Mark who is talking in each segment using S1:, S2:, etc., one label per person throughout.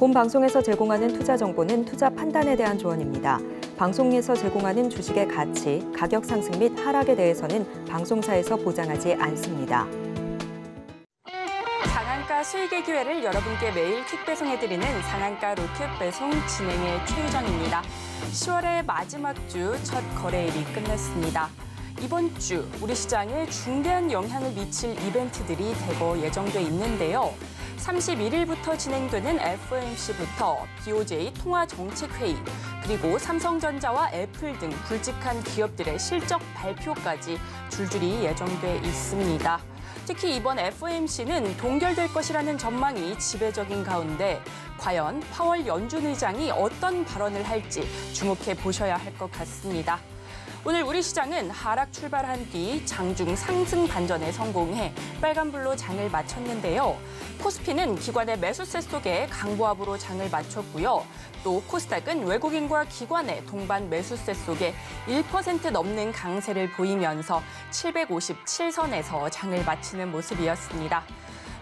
S1: 본 방송에서 제공하는 투자 정보는 투자 판단에 대한 조언입니다. 방송에서 제공하는 주식의 가치, 가격 상승 및 하락에 대해서는 방송사에서 보장하지 않습니다.
S2: 상한가 수익의 기회를 여러분께 매일 퀵 배송해드리는 상한가 로켓 배송 진행의 최유정입니다. 10월의 마지막 주 첫 거래일이 끝났습니다. 이번 주 우리 시장에 중대한 영향을 미칠 이벤트들이 대거 예정돼 있는데요. 31일부터 진행되는 FOMC부터 BOJ 통화정책회의, 그리고 삼성전자와 애플 등 굵직한 기업들의 실적 발표까지 줄줄이 예정돼 있습니다. 특히 이번 FOMC는 동결될 것이라는 전망이 지배적인 가운데 과연 파월 연준 의장이 어떤 발언을 할지 주목해 보셔야 할 것 같습니다. 오늘 우리 시장은 하락 출발한 뒤 장중 상승 반전에 성공해 빨간불로 장을 마쳤는데요. 코스피는 기관의 매수세 속에 강보합으로 장을 마쳤고요. 또 코스닥은 외국인과 기관의 동반 매수세 속에 1% 넘는 강세를 보이면서 757선에서 장을 마치는 모습이었습니다.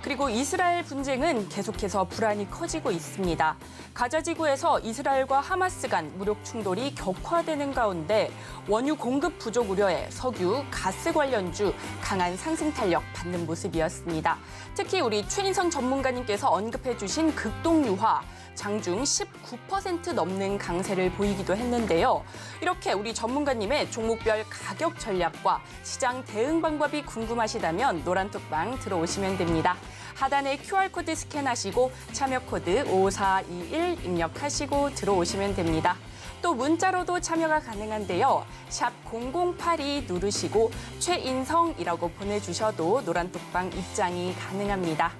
S2: 그리고 이스라엘 분쟁은 계속해서 불안이 커지고 있습니다. 가자 지구에서 이스라엘과 하마스 간 무력 충돌이 격화되는 가운데 원유 공급 부족 우려에 석유, 가스 관련주 강한 상승 탄력 받는 모습이었습니다. 특히 우리 최인성 전문가님께서 언급해 주신 극동유화, 장중 19% 넘는 강세를 보이기도 했는데요. 이렇게 우리 전문가님의 종목별 가격 전략과 시장 대응 방법이 궁금하시다면 노란톡방 들어오시면 됩니다. 하단에 QR코드 스캔하시고 참여 코드 5421 입력하시고 들어오시면 됩니다. 또 문자로도 참여가 가능한데요. 샵 0082 누르시고 최인성이라고 보내주셔도 노란톡방 입장이 가능합니다.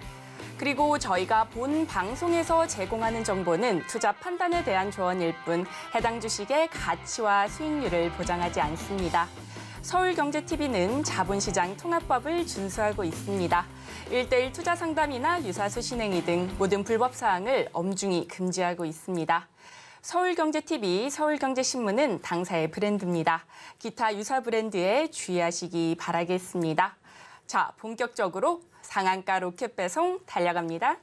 S2: 그리고 저희가 본 방송에서 제공하는 정보는 투자 판단에 대한 조언일 뿐 해당 주식의 가치와 수익률을 보장하지 않습니다. 서울경제TV는 자본시장 통합법을 준수하고 있습니다. 1:1 투자 상담이나 유사수 신행위 등 모든 불법 사항을 엄중히 금지하고 있습니다. 서울경제TV, 서울경제신문은 당사의 브랜드입니다. 기타 유사 브랜드에 주의하시기 바라겠습니다. 자, 본격적으로 상한가 로켓 배송 달려갑니다.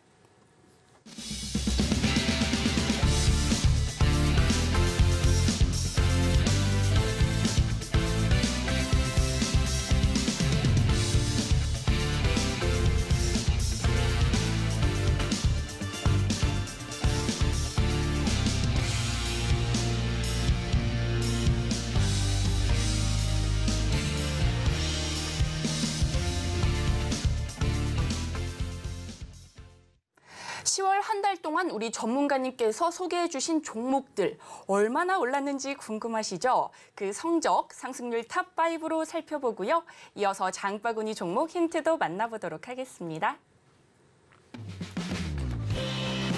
S2: 한 달 동안 우리 전문가님께서 소개해 주신 종목들 얼마나 올랐는지 궁금하시죠? 그 성적, 상승률 탑5로 살펴보고요. 이어서 장바구니 종목 힌트도 만나보도록 하겠습니다.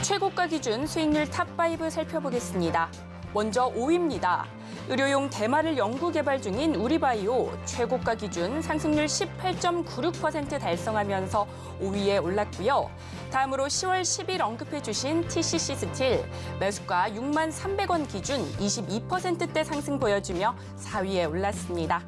S2: 최고가 기준 수익률 탑5 살펴보겠습니다. 먼저 5위입니다. 의료용 대마를 연구 개발 중인 우리바이오 최고가 기준 상승률 18.96% 달성하면서 5위에 올랐고요. 다음으로 10월 10일 언급해 주신 TCC 스틸 매수가 6만 300원 기준 22%대 상승 보여주며 4위에 올랐습니다.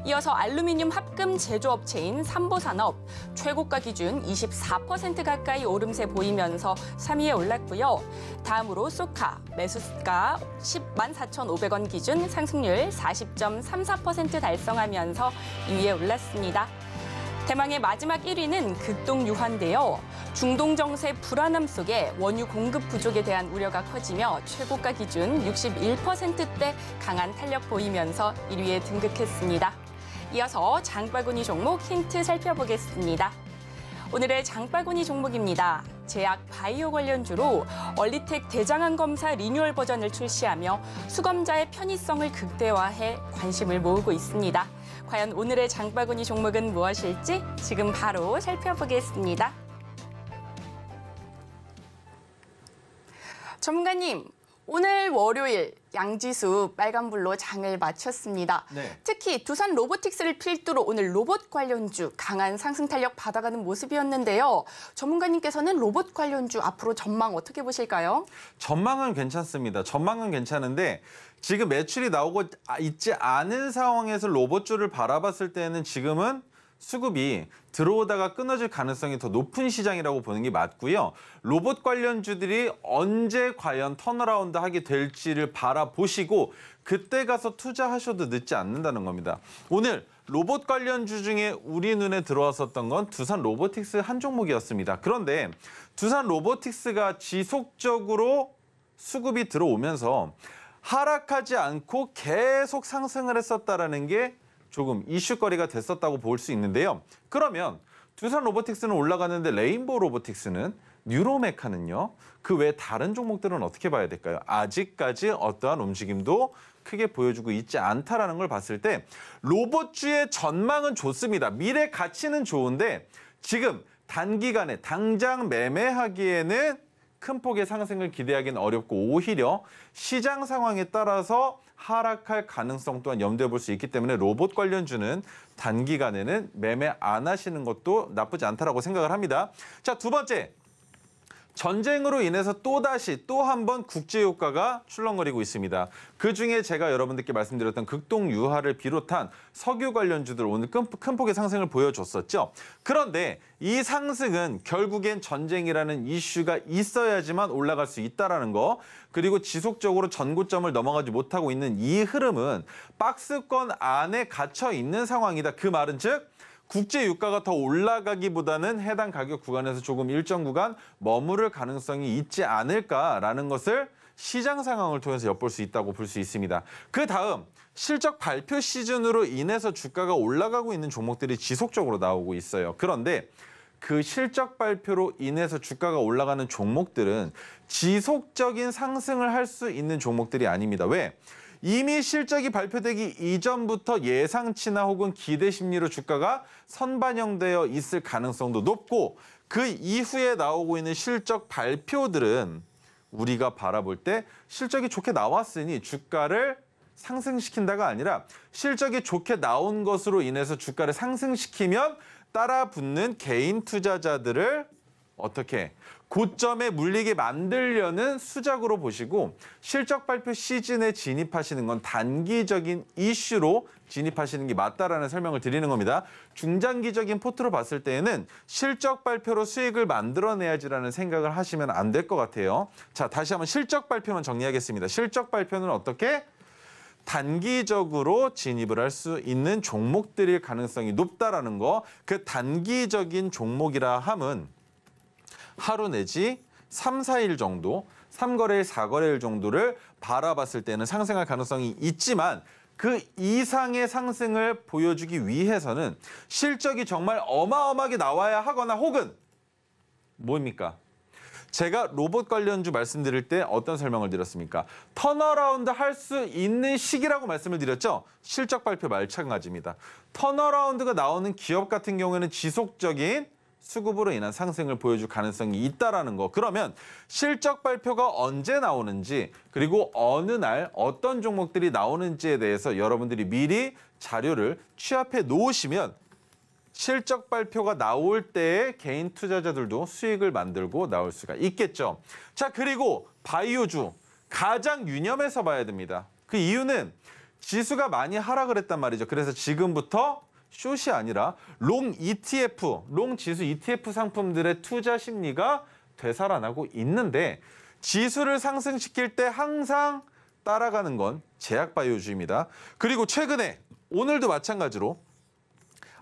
S2: 이어서 알루미늄 합금 제조업체인 삼보산업 최고가 기준 24% 가까이 오름세 보이면서 3위에 올랐고요. 다음으로 소카 매수가 10만 4,500원 기준 상승률 40.34% 달성하면서 2위에 올랐습니다. 대망의 마지막 1위는 극동유화인데요. 중동 정세 불안함 속에 원유 공급 부족에 대한 우려가 커지며 최고가 기준 61%대 강한 탄력 보이면서 1위에 등극했습니다. 이어서 장바구니 종목 힌트 살펴보겠습니다. 오늘의 장바구니 종목입니다. 제약 바이오 관련주로 얼리텍 대장암 검사 리뉴얼 버전을 출시하며 수검자의 편의성을 극대화해 관심을 모으고 있습니다. 과연 오늘의 장바구니 종목은 무엇일지 지금 바로 살펴보겠습니다. 전문가님, 오늘 월요일 양지수 빨간불로 장을 마쳤습니다.
S3: 네.
S2: 특히 두산 로보틱스를 필두로 오늘 로봇 관련주 강한 상승 탄력 받아가는 모습이었는데요. 전문가님께서는 로봇 관련주 앞으로 전망 어떻게 보실까요?
S3: 전망은 괜찮습니다. 전망은 괜찮은데 지금 매출이 나오고 있지 않은 상황에서 로봇주를 바라봤을 때는 지금은 수급이 들어오다가 끊어질 가능성이 더 높은 시장이라고 보는 게 맞고요. 로봇 관련주들이 언제 과연 턴어라운드 하게 될지를 바라보시고 그때 가서 투자하셔도 늦지 않는다는 겁니다. 오늘 로봇 관련주 중에 우리 눈에 들어왔었던 건 두산 로보틱스 한 종목이었습니다. 그런데 두산 로보틱스가 지속적으로 수급이 들어오면서 하락하지 않고 계속 상승을 했었다라는 게 조금 이슈거리가 됐었다고 볼 수 있는데요. 그러면 두산 로보틱스는 올라가는데 레인보우 로보틱스는 뉴로메카는요. 그 외 다른 종목들은 어떻게 봐야 될까요? 아직까지 어떠한 움직임도 크게 보여주고 있지 않다라는 걸 봤을 때 로봇주의 전망은 좋습니다. 미래 가치는 좋은데 지금 단기간에 당장 매매하기에는 큰 폭의 상승을 기대하기는 어렵고 오히려 시장 상황에 따라서 하락할 가능성 또한 염두에 볼 수 있기 때문에 로봇 관련주는 단기간에는 매매 안 하시는 것도 나쁘지 않다라고 생각을 합니다. 자, 두 번째. 전쟁으로 인해서 또다시 또 한 번 국제유가가 출렁거리고 있습니다. 그중에 제가 여러분들께 말씀드렸던 극동유화를 비롯한 석유 관련주들 오늘 큰 폭의 상승을 보여줬었죠. 그런데 이 상승은 결국엔 전쟁이라는 이슈가 있어야지만 올라갈 수 있다는 거, 그리고 지속적으로 전고점을 넘어가지 못하고 있는 이 흐름은 박스권 안에 갇혀 있는 상황이다. 그 말은 즉 국제 유가가 더 올라가기보다는 해당 가격 구간에서 조금 일정 구간 머무를 가능성이 있지 않을까라는 것을 시장 상황을 통해서 엿볼 수 있다고 볼 수 있습니다. 그 다음 실적 발표 시즌으로 인해서 주가가 올라가고 있는 종목들이 지속적으로 나오고 있어요. 그런데 그 실적 발표로 인해서 주가가 올라가는 종목들은 지속적인 상승을 할 수 있는 종목들이 아닙니다. 왜? 이미 실적이 발표되기 이전부터 예상치나 혹은 기대 심리로 주가가 선반영되어 있을 가능성도 높고 그 이후에 나오고 있는 실적 발표들은 우리가 바라볼 때 실적이 좋게 나왔으니 주가를 상승시킨다가 아니라 실적이 좋게 나온 것으로 인해서 주가를 상승시키면 따라 붙는 개인 투자자들을 어떻게 고점에 물리게 만들려는 수작으로 보시고 실적 발표 시즌에 진입하시는 건 단기적인 이슈로 진입하시는 게 맞다라는 설명을 드리는 겁니다. 중장기적인 포트로 봤을 때에는 실적 발표로 수익을 만들어내야지라는 생각을 하시면 안 될 것 같아요. 자, 다시 한번 실적 발표만 정리하겠습니다. 실적 발표는 어떻게? 단기적으로 진입을 할 수 있는 종목들일 가능성이 높다라는 거. 그 단기적인 종목이라 함은 하루 내지 3, 4일 정도, 3거래일, 4거래일 정도를 바라봤을 때는 상승할 가능성이 있지만 그 이상의 상승을 보여주기 위해서는 실적이 정말 어마어마하게 나와야 하거나 혹은 뭡니까? 제가 로봇 관련주 말씀드릴 때 어떤 설명을 드렸습니까? 턴어라운드 할 수 있는 시기라고 말씀을 드렸죠? 실적 발표 마찬가지입니다. 턴어라운드가 나오는 기업 같은 경우에는 지속적인 수급으로 인한 상승을 보여줄 가능성이 있다라는 거. 그러면 실적 발표가 언제 나오는지 그리고 어느 날 어떤 종목들이 나오는지에 대해서 여러분들이 미리 자료를 취합해 놓으시면 실적 발표가 나올 때에 개인 투자자들도 수익을 만들고 나올 수가 있겠죠. 자, 그리고 바이오주 가장 유념해서 봐야 됩니다. 그 이유는 지수가 많이 하락을 했단 말이죠. 그래서 지금부터 숏이 아니라 롱 ETF, 롱 지수 ETF 상품들의 투자 심리가 되살아나고 있는데 지수를 상승시킬 때 항상 따라가는 건 제약바이오주입니다. 그리고 최근에 오늘도 마찬가지로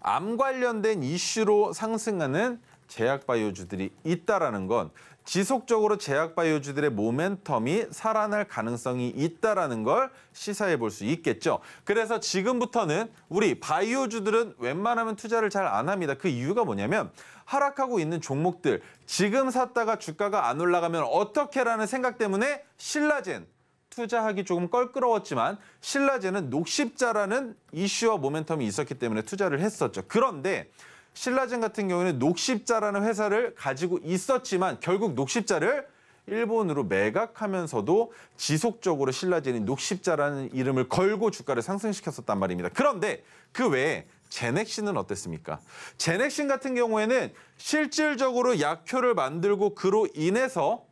S3: 암 관련된 이슈로 상승하는 제약바이오주들이 있다라는 건 지속적으로 제약바이오주들의 모멘텀이 살아날 가능성이 있다라는 걸 시사해 볼 수 있겠죠. 그래서 지금부터는 우리 바이오주들은 웬만하면 투자를 잘 안 합니다. 그 이유가 뭐냐면 하락하고 있는 종목들 지금 샀다가 주가가 안 올라가면 어떻게라는 생각 때문에 신라젠 투자하기 조금 껄끄러웠지만 신라젠은 녹십자라는 이슈와 모멘텀이 있었기 때문에 투자를 했었죠. 그런데 신라젠 같은 경우에는 녹십자라는 회사를 가지고 있었지만 결국 녹십자를 일본으로 매각하면서도 지속적으로 신라젠이 녹십자라는 이름을 걸고 주가를 상승시켰었단 말입니다. 그런데 그 외에 제넥신은 어땠습니까? 제넥신 같은 경우에는 실질적으로 약효를 만들고 그로 인해서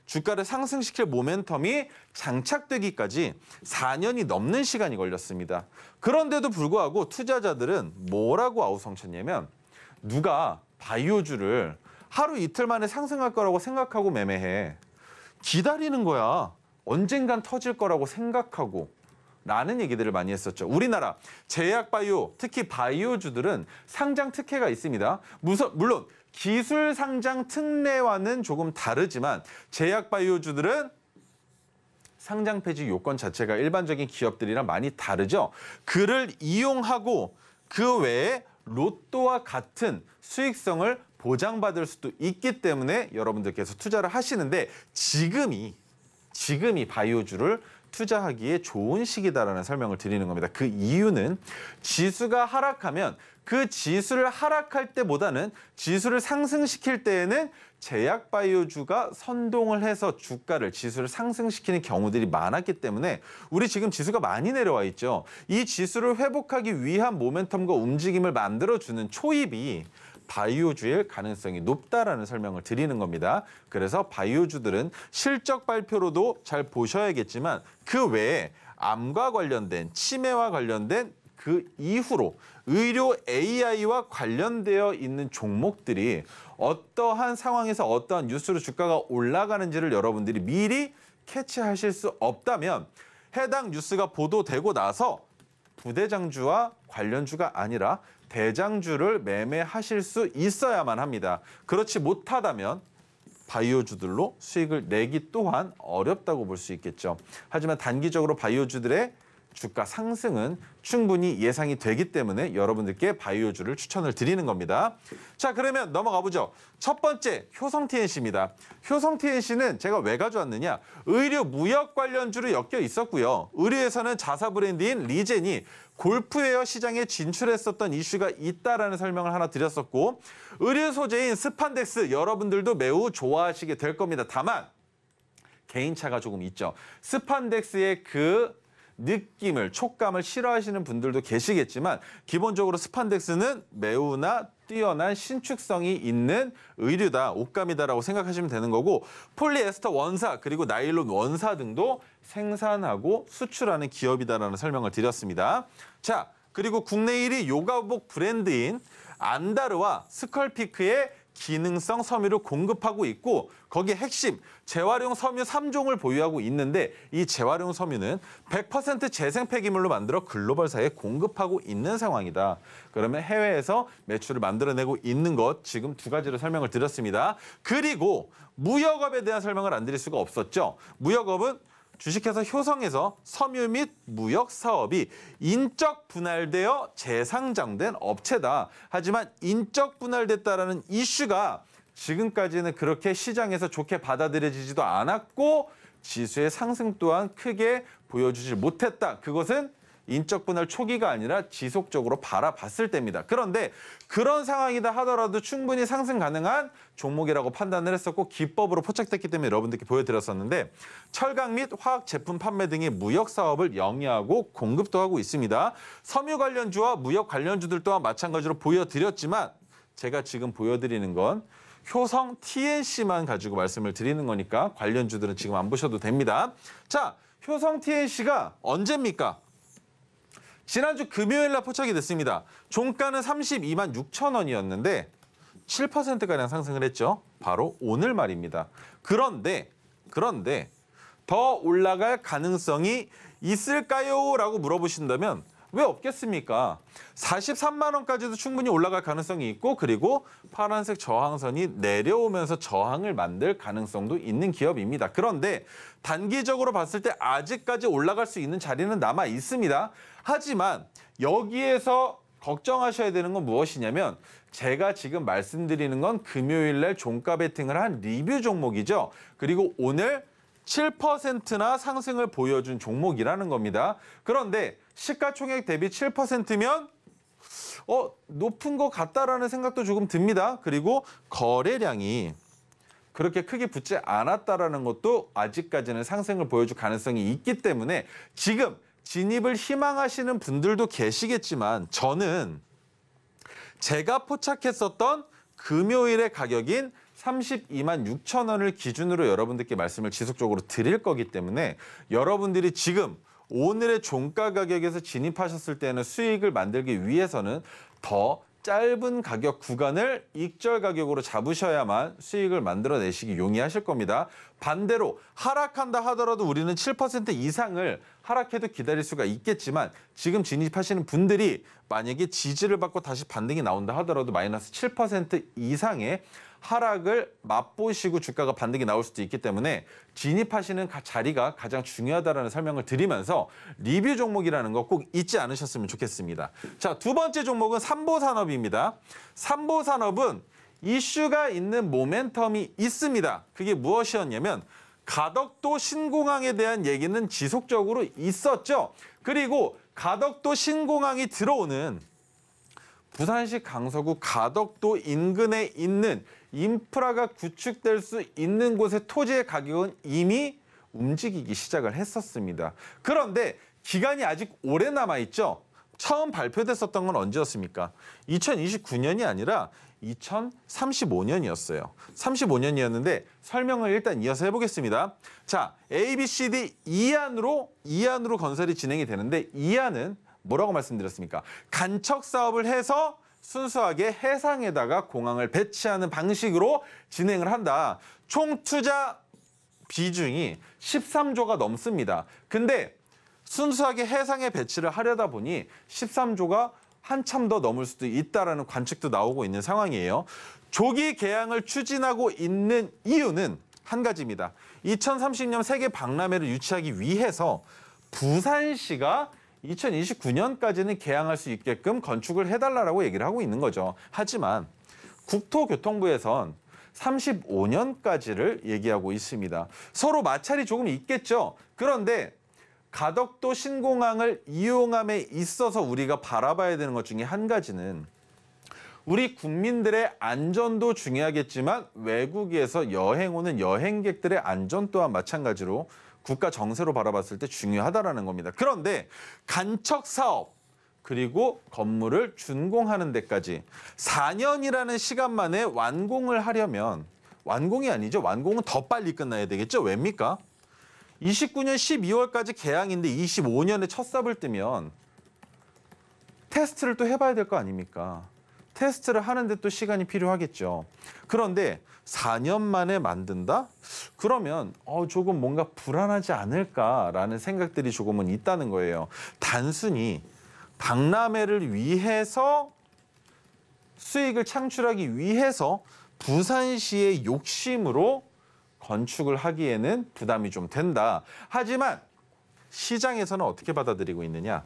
S3: 주가를 상승시킬 모멘텀이 장착되기까지 4년이 넘는 시간이 걸렸습니다. 그런데도 불구하고 투자자들은 뭐라고 아우성쳤냐면 누가 바이오주를 하루 이틀 만에 상승할 거라고 생각하고 매매해. 기다리는 거야. 언젠간 터질 거라고 생각하고. 라는 얘기들을 많이 했었죠. 우리나라 제약 바이오, 특히 바이오주들은 상장 특혜가 있습니다. 물론 기술 상장 특례와는 조금 다르지만 제약 바이오주들은 상장 폐지 요건 자체가 일반적인 기업들이랑 많이 다르죠. 그를 이용하고 그 외에 로또와 같은 수익성을 보장받을 수도 있기 때문에 여러분들께서 투자를 하시는데 지금이 바이오주를 투자하기에 좋은 시기다라는 설명을 드리는 겁니다. 그 이유는 지수가 하락하면 그 지수를 하락할 때보다는 지수를 상승시킬 때에는 제약 바이오주가 선동을 해서 지수를 상승시키는 경우들이 많았기 때문에 우리 지금 지수가 많이 내려와 있죠. 이 지수를 회복하기 위한 모멘텀과 움직임을 만들어주는 초입이 바이오주일 가능성이 높다라는 설명을 드리는 겁니다. 그래서 바이오주들은 실적 발표로도 잘 보셔야겠지만 그 외에 암과 관련된 치매와 관련된 그 이후로 의료 AI와 관련되어 있는 종목들이 어떠한 상황에서 어떠한 뉴스로 주가가 올라가는지를 여러분들이 미리 캐치하실 수 없다면 해당 뉴스가 보도되고 나서 부대장주와 관련주가 아니라 대장주를 매매하실 수 있어야만 합니다. 그렇지 못하다면 바이오주들로 수익을 내기 또한 어렵다고 볼 수 있겠죠. 하지만 단기적으로 바이오주들의 주가 상승은 충분히 예상이 되기 때문에 여러분들께 바이오주를 추천을 드리는 겁니다. 자, 그러면 넘어가 보죠. 첫 번째, 효성 TNC입니다. 효성 TNC는 제가 왜 가져왔느냐? 의류 무역 관련주로 엮여 있었고요. 의류에서는 자사 브랜드인 리젠이 골프웨어 시장에 진출했었던 이슈가 있다라는 설명을 하나 드렸었고, 의류 소재인 스판덱스 여러분들도 매우 좋아하시게 될 겁니다. 다만 개인차가 조금 있죠. 스판덱스의 그 느낌을, 촉감을 싫어하시는 분들도 계시겠지만 기본적으로 스판덱스는 매우나 뛰어난 신축성이 있는 의류다, 옷감이다라고 생각하시면 되는 거고 폴리에스터 원사 그리고 나일론 원사 등도 생산하고 수출하는 기업이다라는 설명을 드렸습니다. 자, 그리고 국내 1위 요가복 브랜드인 안다르와 스컬피크의 기능성 섬유를 공급하고 있고 거기에 핵심 재활용 섬유 3종을 보유하고 있는데 이 재활용 섬유는 100% 재생 폐기물로 만들어 글로벌사에 공급하고 있는 상황이다. 그러면 해외에서 매출을 만들어내고 있는 것 지금 두 가지로 설명을 드렸습니다. 그리고 무역업에 대한 설명을 안 드릴 수가 없었죠. 무역업은 주식회사 효성에서 섬유 및 무역 사업이 인적 분할되어 재상장된 업체다. 하지만 인적 분할됐다라는 이슈가 지금까지는 그렇게 시장에서 좋게 받아들여지지도 않았고 지수의 상승 또한 크게 보여주지 못했다. 그것은 인적 분할 초기가 아니라 지속적으로 바라봤을 때입니다. 그런데 그런 상황이다 하더라도 충분히 상승 가능한 종목이라고 판단을 했었고 기법으로 포착됐기 때문에 여러분들께 보여드렸었는데 철강 및 화학 제품 판매 등의 무역 사업을 영위하고 공급도 하고 있습니다. 섬유 관련주와 무역 관련주들 또한 마찬가지로 보여드렸지만 제가 지금 보여드리는 건 효성 TNC만 가지고 말씀을 드리는 거니까 관련주들은 지금 안 보셔도 됩니다. 자, 효성 TNC가 언제입니까? 지난주 금요일 날 포착이 됐습니다. 종가는 32만 6천 원이었는데 7%가량 상승을 했죠. 바로 오늘 말입니다. 그런데 더 올라갈 가능성이 있을까요? 라고 물어보신다면 왜 없겠습니까? 43만 원까지도 충분히 올라갈 가능성이 있고 그리고 파란색 저항선이 내려오면서 저항을 만들 가능성도 있는 기업입니다. 그런데 단기적으로 봤을 때 아직까지 올라갈 수 있는 자리는 남아 있습니다. 하지만 여기에서 걱정하셔야 되는 건 무엇이냐면 제가 지금 말씀드리는 건 금요일 날 종가 베팅을 한 리뷰 종목이죠. 그리고 오늘 7%나 상승을 보여준 종목이라는 겁니다. 그런데 시가총액 대비 7%면 높은 것 같다라는 생각도 조금 듭니다. 그리고 거래량이 그렇게 크게 붙지 않았다라는 것도 아직까지는 상승을 보여줄 가능성이 있기 때문에 지금 진입을 희망하시는 분들도 계시겠지만 저는 제가 포착했었던 금요일의 가격인 32만 6천 원을 기준으로 여러분들께 말씀을 지속적으로 드릴 거기 때문에 여러분들이 지금 오늘의 종가 가격에서 진입하셨을 때는 수익을 만들기 위해서는 더 짧은 가격 구간을 익절 가격으로 잡으셔야만 수익을 만들어내시기 용이하실 겁니다. 반대로 하락한다 하더라도 우리는 7% 이상을 하락해도 기다릴 수가 있겠지만 지금 진입하시는 분들이 만약에 지지를 받고 다시 반등이 나온다 하더라도 마이너스 7% 이상의 하락을 맛보시고 주가가 반등이 나올 수도 있기 때문에 진입하시는 자리가 가장 중요하다라는 설명을 드리면서 리뷰 종목이라는 거 꼭 잊지 않으셨으면 좋겠습니다. 자, 두 번째 종목은 삼보산업입니다. 삼보산업은 이슈가 있는 모멘텀이 있습니다. 그게 무엇이었냐면 가덕도 신공항에 대한 얘기는 지속적으로 있었죠. 그리고 가덕도 신공항이 들어오는 부산시 강서구 가덕도 인근에 있는 인프라가 구축될 수 있는 곳의 토지의 가격은 이미 움직이기 시작을 했었습니다. 그런데 기간이 아직 오래 남아있죠. 처음 발표됐었던 건 언제였습니까? 2029년이 아니라 2035년이었어요. 35년이었는데 설명을 일단 이어서 해보겠습니다. 자, A, B, C, D, 이안으로 건설이 진행이 되는데 이안은 뭐라고 말씀드렸습니까? 간척 사업을 해서 순수하게 해상에다가 공항을 배치하는 방식으로 진행을 한다. 총 투자 비중이 13조가 넘습니다. 근데 순수하게 해상에 배치를 하려다 보니 13조가 한참 더 넘을 수도 있다라는 관측도 나오고 있는 상황이에요. 조기 개항을 추진하고 있는 이유는 한 가지입니다. 2030년 세계 박람회를 유치하기 위해서 부산시가 2029년까지는 개항할 수 있게끔 건축을 해달라고 얘기를 하고 있는 거죠. 하지만 국토교통부에선 35년까지를 얘기하고 있습니다. 서로 마찰이 조금 있겠죠. 그런데 가덕도 신공항을 이용함에 있어서 우리가 바라봐야 되는 것 중에 한 가지는 우리 국민들의 안전도 중요하겠지만 외국에서 여행 오는 여행객들의 안전 또한 마찬가지로 국가 정세로 바라봤을 때 중요하다라는 겁니다. 그런데 간척 사업 그리고 건물을 준공하는 데까지 4년이라는 시간 만에 완공을 하려면 완공이 아니죠. 완공은 더 빨리 끝나야 되겠죠. 왜입니까? 29년 12월까지 개항인데 25년에 첫 삽을 뜨면 테스트를 또 해봐야 될 거 아닙니까? 테스트를 하는데 또 시간이 필요하겠죠. 그런데 4년 만에 만든다? 그러면 조금 뭔가 불안하지 않을까라는 생각들이 조금은 있다는 거예요. 단순히 박람회를 위해서 수익을 창출하기 위해서 부산시의 욕심으로 건축을 하기에는 부담이 좀 된다. 하지만 시장에서는 어떻게 받아들이고 있느냐?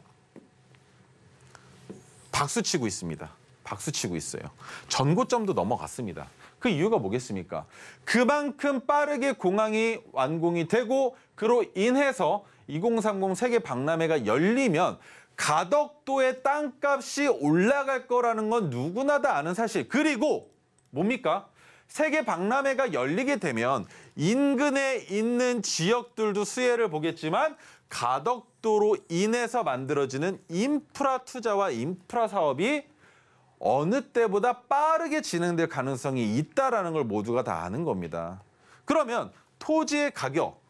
S3: 박수치고 있습니다. 박수치고 있어요. 전고점도 넘어갔습니다. 그 이유가 뭐겠습니까? 그만큼 빠르게 공항이 완공이 되고 그로 인해서 2030 세계 박람회가 열리면 가덕도의 땅값이 올라갈 거라는 건 누구나 다 아는 사실. 그리고 뭡니까? 세계 박람회가 열리게 되면 인근에 있는 지역들도 수혜를 보겠지만 가덕도로 인해서 만들어지는 인프라 투자와 인프라 사업이 어느 때보다 빠르게 진행될 가능성이 있다는 걸 모두가 다 아는 겁니다. 그러면 토지의 가격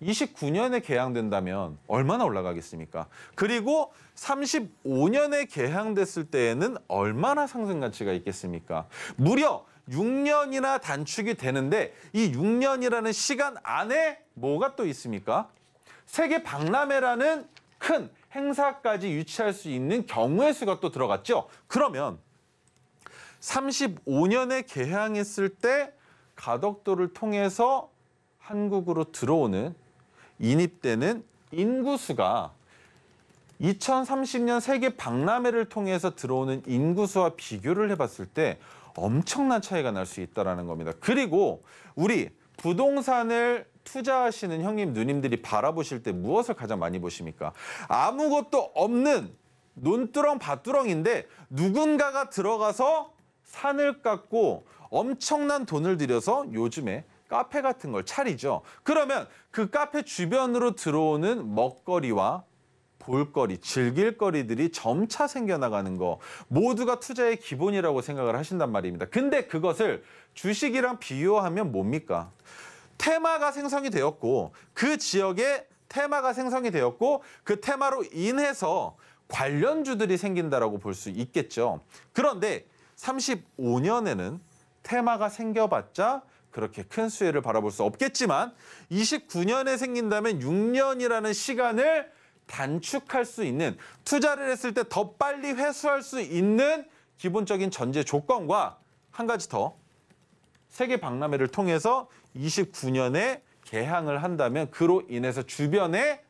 S3: 29년에 개항된다면 얼마나 올라가겠습니까? 그리고 35년에 개항됐을 때에는 얼마나 상승 가치가 있겠습니까? 무려 6년이나 단축이 되는데 이 6년이라는 시간 안에 뭐가 또 있습니까? 세계 박람회라는 큰 행사까지 유치할 수 있는 경우의 수가 또 들어갔죠. 그러면 35년에 개항했을 때 가덕도를 통해서 한국으로 들어오는 인입되는 인구수가 2030년 세계 박람회를 통해서 들어오는 인구수와 비교를 해봤을 때 엄청난 차이가 날 수 있다는 겁니다. 그리고 우리 부동산을 투자하시는 형님, 누님들이 바라보실 때 무엇을 가장 많이 보십니까? 아무것도 없는 논두렁, 밭두렁인데 누군가가 들어가서 산을 깎고 엄청난 돈을 들여서 요즘에 카페 같은 걸 차리죠. 그러면 그 카페 주변으로 들어오는 먹거리와 볼거리, 즐길 거리들이 점차 생겨나가는 거 모두가 투자의 기본이라고 생각을 하신단 말입니다. 근데 그것을 주식이랑 비교하면 뭡니까? 테마가 생성이 되었고 그 지역에 테마가 생성이 되었고 그 테마로 인해서 관련주들이 생긴다라고 볼 수 있겠죠. 그런데 35년에는 테마가 생겨봤자 그렇게 큰 수혜를 바라볼 수 없겠지만 29년에 생긴다면 6년이라는 시간을 단축할 수 있는, 투자를 했을 때 더 빨리 회수할 수 있는 기본적인 전제 조건과 한 가지 더, 세계 박람회를 통해서 29년에 개항을 한다면 그로 인해서 주변에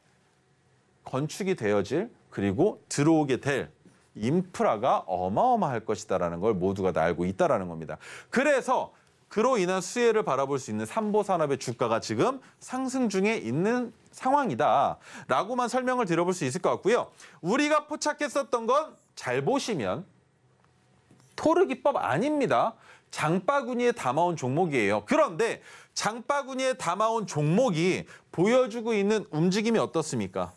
S3: 건축이 되어질 그리고 들어오게 될 인프라가 어마어마할 것이다라는 걸 모두가 다 알고 있다라는 겁니다. 그래서 그로 인한 수혜를 바라볼 수 있는 삼보산업의 주가가 지금 상승 중에 있는 상황이다라고만 설명을 드려볼 수 있을 것 같고요. 우리가 포착했었던 건 잘 보시면 토르기법 아닙니다. 장바구니에 담아온 종목이에요. 그런데 장바구니에 담아온 종목이 보여주고 있는 움직임이 어떻습니까?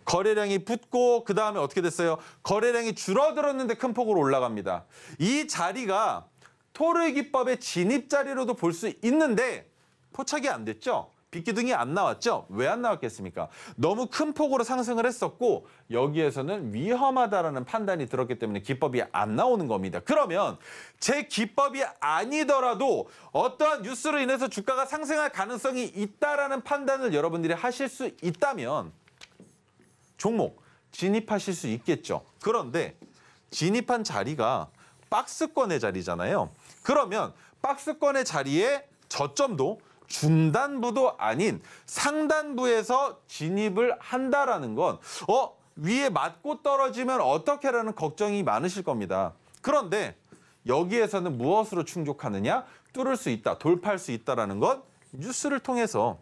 S3: 거래량이 붙고 그 다음에 어떻게 됐어요? 거래량이 줄어들었는데 큰 폭으로 올라갑니다. 이 자리가 토르기법의 진입 자리로도 볼 수 있는데 포착이 안 됐죠? 빗기둥이 안 나왔죠? 왜 안 나왔겠습니까? 너무 큰 폭으로 상승을 했었고 여기에서는 위험하다라는 판단이 들었기 때문에 기법이 안 나오는 겁니다. 그러면 제 기법이 아니더라도 어떠한 뉴스로 인해서 주가가 상승할 가능성이 있다라는 판단을 여러분들이 하실 수 있다면 종목 진입하실 수 있겠죠. 그런데 진입한 자리가 박스권의 자리잖아요. 그러면 박스권의 자리에 저점도 중단부도 아닌 상단부에서 진입을 한다라는 건 위에 맞고 떨어지면 어떻게라는 걱정이 많으실 겁니다. 그런데 여기에서는 무엇으로 충족하느냐? 뚫을 수 있다, 돌파할 수 있다라는 건 뉴스를 통해서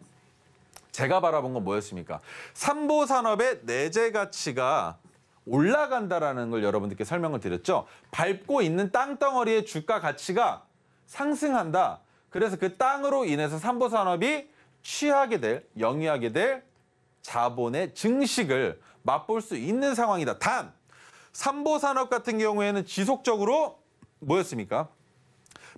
S3: 제가 바라본 건 뭐였습니까? 삼보산업의 내재 가치가 올라간다라는 걸 여러분들께 설명을 드렸죠. 밟고 있는 땅덩어리의 주가 가치가 상승한다. 그래서 그 땅으로 인해서 삼보산업이 취하게 될, 영위하게 될 자본의 증식을 맛볼 수 있는 상황이다. 단, 삼보산업 같은 경우에는 지속적으로 뭐였습니까?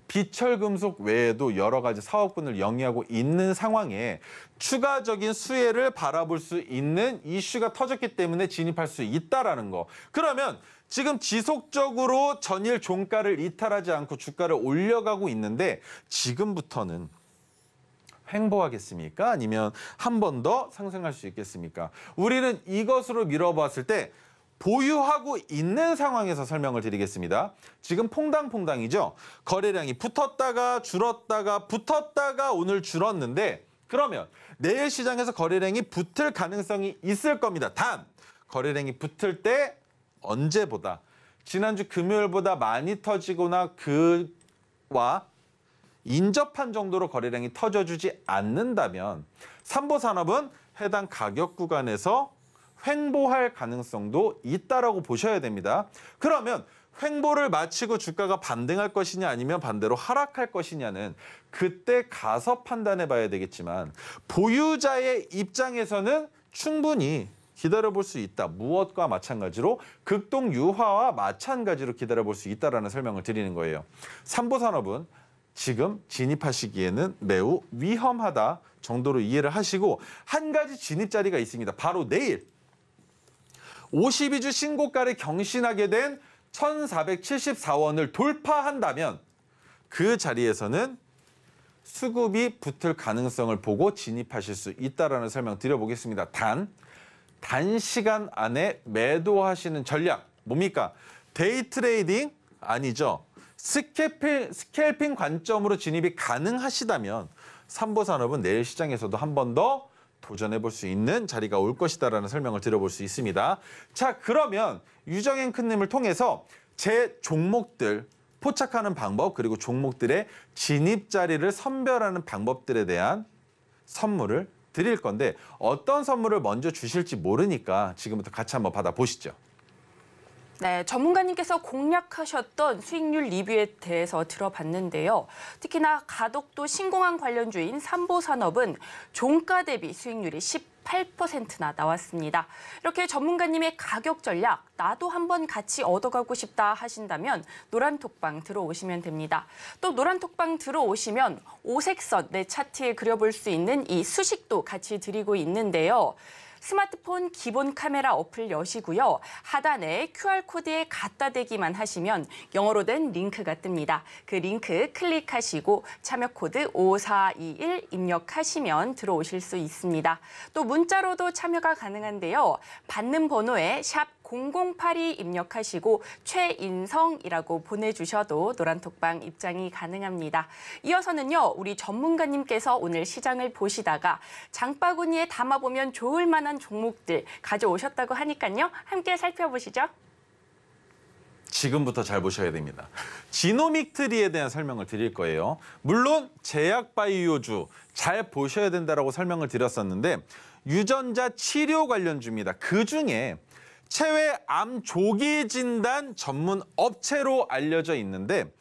S3: 비철금속 외에도 여러 가지 사업군을 영위하고 있는 상황에 추가적인 수혜를 바라볼 수 있는 이슈가 터졌기 때문에 진입할 수 있다라는 거. 그러면 지금 지속적으로 전일 종가를 이탈하지 않고 주가를 올려가고 있는데 지금부터는 횡보하겠습니까? 아니면 한 번 더 상승할 수 있겠습니까? 우리는 이것으로 밀어봤을 때 보유하고 있는 상황에서 설명을 드리겠습니다. 지금 퐁당퐁당이죠. 거래량이 붙었다가 줄었다가 붙었다가 오늘 줄었는데 그러면 내일 시장에서 거래량이 붙을 가능성이 있을 겁니다. 단, 거래량이 붙을 때 언제보다 지난주 금요일보다 많이 터지거나 그와 인접한 정도로 거래량이 터져주지 않는다면 삼보산업은 해당 가격 구간에서 횡보할 가능성도 있다라고 보셔야 됩니다. 그러면 횡보를 마치고 주가가 반등할 것이냐 아니면 반대로 하락할 것이냐는 그때 가서 판단해 봐야 되겠지만 보유자의 입장에서는 충분히 기다려볼 수 있다. 무엇과 마찬가지로 극동 유화와 마찬가지로 기다려볼 수 있다라는 설명을 드리는 거예요. 삼보산업은 지금 진입하시기에는 매우 위험하다 정도로 이해를 하시고 한 가지 진입 자리가 있습니다. 바로 내일 52주 신고가를 경신하게 된 1474원을 돌파한다면 그 자리에서는 수급이 붙을 가능성을 보고 진입하실 수 있다라는 설명 드려보겠습니다. 단시간 안에 매도하시는 전략 뭡니까? 데이 트레이딩 아니죠. 스캘핑 관점으로 진입이 가능하시다면 삼보산업은 내일 시장에서도 한 번 더 도전해 볼 수 있는 자리가 올 것이다라는 설명을 드려볼 수 있습니다. 자, 그러면 유정앵크님을 통해서 제 종목들 포착하는 방법 그리고 종목들의 진입 자리를 선별하는 방법들에 대한 선물을 드릴 건데 어떤 선물을 먼저 주실지 모르니까 지금부터 같이 한번 받아보시죠.
S2: 네, 전문가님께서 공략하셨던 수익률 리뷰에 대해서 들어봤는데요. 특히나 가덕도 신공항 관련주인 삼보산업은 종가 대비 수익률이 18%나 나왔습니다. 이렇게 전문가님의 가격 전략, 나도 한번 같이 얻어가고 싶다 하신다면 노란톡방 들어오시면 됩니다. 또 노란톡방 들어오시면 오색선 내 차트에 그려볼 수 있는 이 수식도 같이 드리고 있는데요. 스마트폰 기본 카메라 어플 여시고요. 하단에 QR코드에 갖다 대기만 하시면 영어로 된 링크가 뜹니다. 그 링크 클릭하시고 참여 코드 5421 입력하시면 들어오실 수 있습니다. 또 문자로도 참여가 가능한데요. 받는 번호에 샵 0082 입력하시고 최인성이라고 보내주셔도 노란톡방 입장이 가능합니다. 이어서는요, 우리 전문가님께서 오늘 시장을 보시다가 장바구니에 담아보면 좋을 만한 종목들 가져오셨다고 하니까요. 함께 살펴보시죠.
S3: 지금부터 잘 보셔야 됩니다. 지노믹트리에 대한 설명을 드릴 거예요. 물론 제약바이오주 잘 보셔야 된다라고 설명을 드렸었는데 유전자 치료 관련주입니다. 그중에 체외 암 조기 진단 전문 업체로 알려져 있는데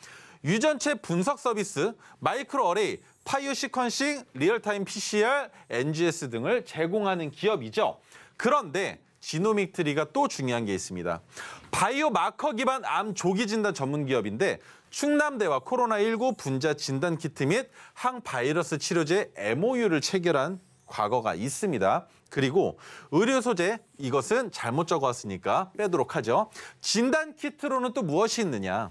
S3: 유전체 분석 서비스, 마이크로 어레이, 파이오 시퀀싱, 리얼타임 PCR, NGS 등을 제공하는 기업이죠. 그런데 지노믹트리가 또 중요한 게 있습니다. 바이오 마커 기반 암 조기 진단 전문 기업인데 충남대와 코로나19 분자 진단 키트 및 항바이러스 치료제 MOU를 체결한 과거가 있습니다. 그리고 의료 소재, 이것은 잘못 적어왔으니까 빼도록 하죠. 진단 키트로는 또 무엇이 있느냐?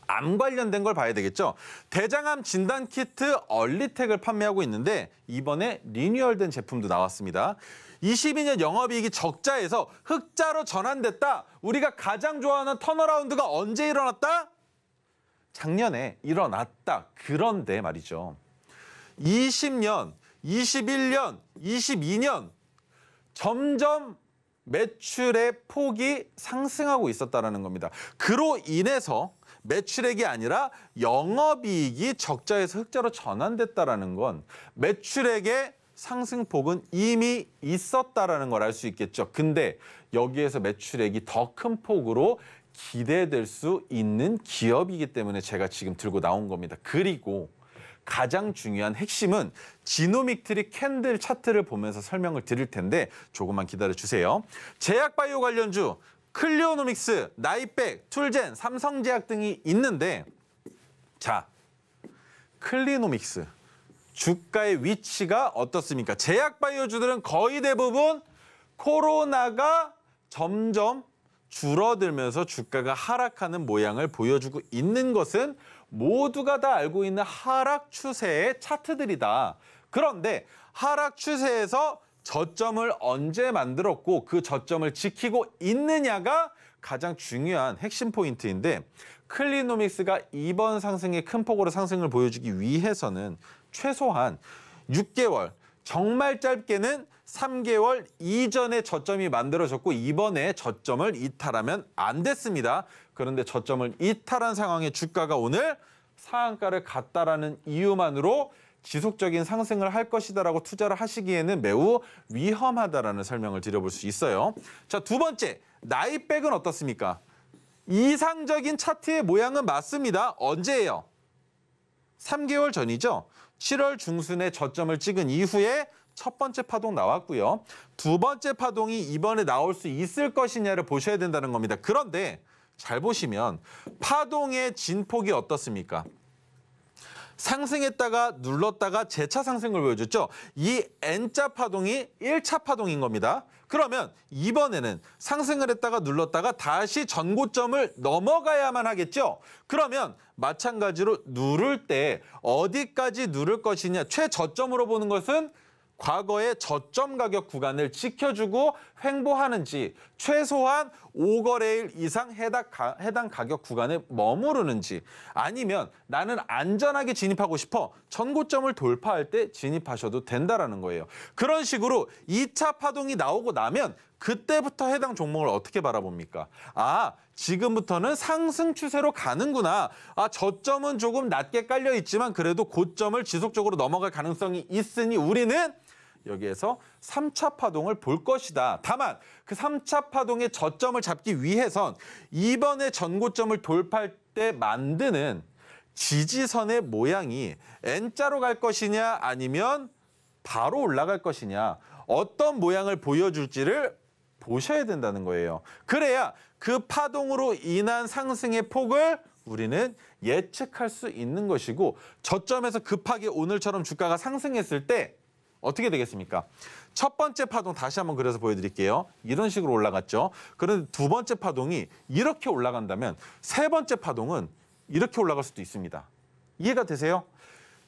S3: 암 관련된 걸 봐야 되겠죠. 대장암 진단 키트 얼리텍을 판매하고 있는데 이번에 리뉴얼된 제품도 나왔습니다. 22년 영업이익이 적자에서 흑자로 전환됐다. 우리가 가장 좋아하는 턴어라운드가 언제 일어났다? 작년에 일어났다. 그런데 말이죠. 20년, 21년, 22년 점점 매출의 폭이 상승하고 있었다는 겁니다. 그로 인해서 매출액이 아니라 영업이익이 적자에서 흑자로 전환됐다는 건 매출액의 상승폭은 이미 있었다는 걸 알 수 있겠죠. 근데 여기에서 매출액이 더 큰 폭으로 기대될 수 있는 기업이기 때문에 제가 지금 들고 나온 겁니다. 그리고 가장 중요한 핵심은 지노믹트리 캔들 차트를 보면서 설명을 드릴 텐데 조금만 기다려주세요. 제약바이오 관련주 클리오노믹스, 나이백, 툴젠, 삼성제약 등이 있는데 자, 클리노믹스 주가의 위치가 어떻습니까? 제약바이오주들은 거의 대부분 코로나가 점점 줄어들면서 주가가 하락하는 모양을 보여주고 있는 것은 모두가 다 알고 있는 하락 추세의 차트들이다. 그런데 하락 추세에서 저점을 언제 만들었고 그 저점을 지키고 있느냐가 가장 중요한 핵심 포인트인데 클리노믹스가 이번 상승에 큰 폭으로 상승을 보여주기 위해서는 최소한 6개월, 정말 짧게는 3개월 이전에 저점이 만들어졌고 이번에 저점을 이탈하면 안 됐습니다. 그런데 저점을 이탈한 상황에 주가가 오늘 상한가를 갔다라는 이유만으로 지속적인 상승을 할 것이다라고 투자를 하시기에는 매우 위험하다라는 설명을 드려볼 수 있어요. 자, 두 번째, 나이백은 어떻습니까? 이상적인 차트의 모양은 맞습니다. 언제예요? 3개월 전이죠. 7월 중순에 저점을 찍은 이후에 첫 번째 파동 나왔고요. 두 번째 파동이 이번에 나올 수 있을 것이냐를 보셔야 된다는 겁니다. 그런데 잘 보시면 파동의 진폭이 어떻습니까? 상승했다가 눌렀다가 재차 상승을 보여줬죠. 이 N자 파동이 1차 파동인 겁니다. 그러면 이번에는 상승을 했다가 눌렀다가 다시 전고점을 넘어가야만 하겠죠. 그러면 마찬가지로 누를 때 어디까지 누를 것이냐. 최저점으로 보는 것은 과거의 저점 가격 구간을 지켜주고 횡보하는지 최소한 5거래일 이상 해당 가격 구간에 머무르는지 아니면 나는 안전하게 진입하고 싶어 전고점을 돌파할 때 진입하셔도 된다라는 거예요. 그런 식으로 2차 파동이 나오고 나면 그때부터 해당 종목을 어떻게 바라봅니까? 아, 지금부터는 상승 추세로 가는구나. 아, 저점은 조금 낮게 깔려 있지만 그래도 고점을 지속적으로 넘어갈 가능성이 있으니 우리는 여기에서 3차 파동을 볼 것이다. 다만 그 3차 파동의 저점을 잡기 위해선 이번에 전고점을 돌파할 때 만드는 지지선의 모양이 N자로 갈 것이냐 아니면 바로 올라갈 것이냐 어떤 모양을 보여줄지를 보셔야 된다는 거예요. 그래야 그 파동으로 인한 상승의 폭을 우리는 예측할 수 있는 것이고 저점에서 급하게 오늘처럼 주가가 상승했을 때 어떻게 되겠습니까? 첫 번째 파동 다시 한번 그려서 보여드릴게요. 이런 식으로 올라갔죠. 그런데 두 번째 파동이 이렇게 올라간다면 세 번째 파동은 이렇게 올라갈 수도 있습니다. 이해가 되세요?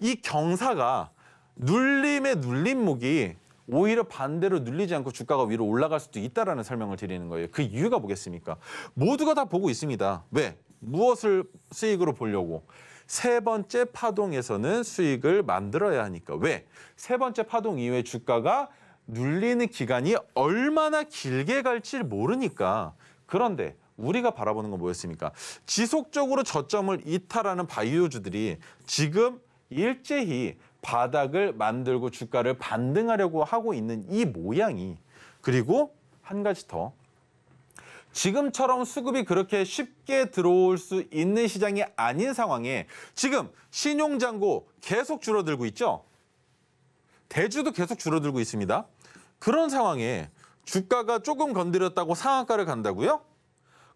S3: 이 경사가 눌림의 눌림목이 오히려 반대로 눌리지 않고 주가가 위로 올라갈 수도 있다는 설명을 드리는 거예요. 그 이유가 뭐겠습니까? 모두가 다 보고 있습니다. 왜? 무엇을 수익으로 보려고? 세 번째 파동에서는 수익을 만들어야 하니까. 왜? 세 번째 파동 이후에 주가가 눌리는 기간이 얼마나 길게 갈지 모르니까. 그런데 우리가 바라보는 건 뭐였습니까? 지속적으로 저점을 이탈하는 바이오주들이 지금 일제히 바닥을 만들고 주가를 반등하려고 하고 있는 이 모양이, 그리고 한 가지 더, 지금처럼 수급이 그렇게 쉽게 들어올 수 있는 시장이 아닌 상황에 지금 신용잔고 계속 줄어들고 있죠. 대주도 계속 줄어들고 있습니다. 그런 상황에 주가가 조금 건드렸다고 상한가를 간다고요?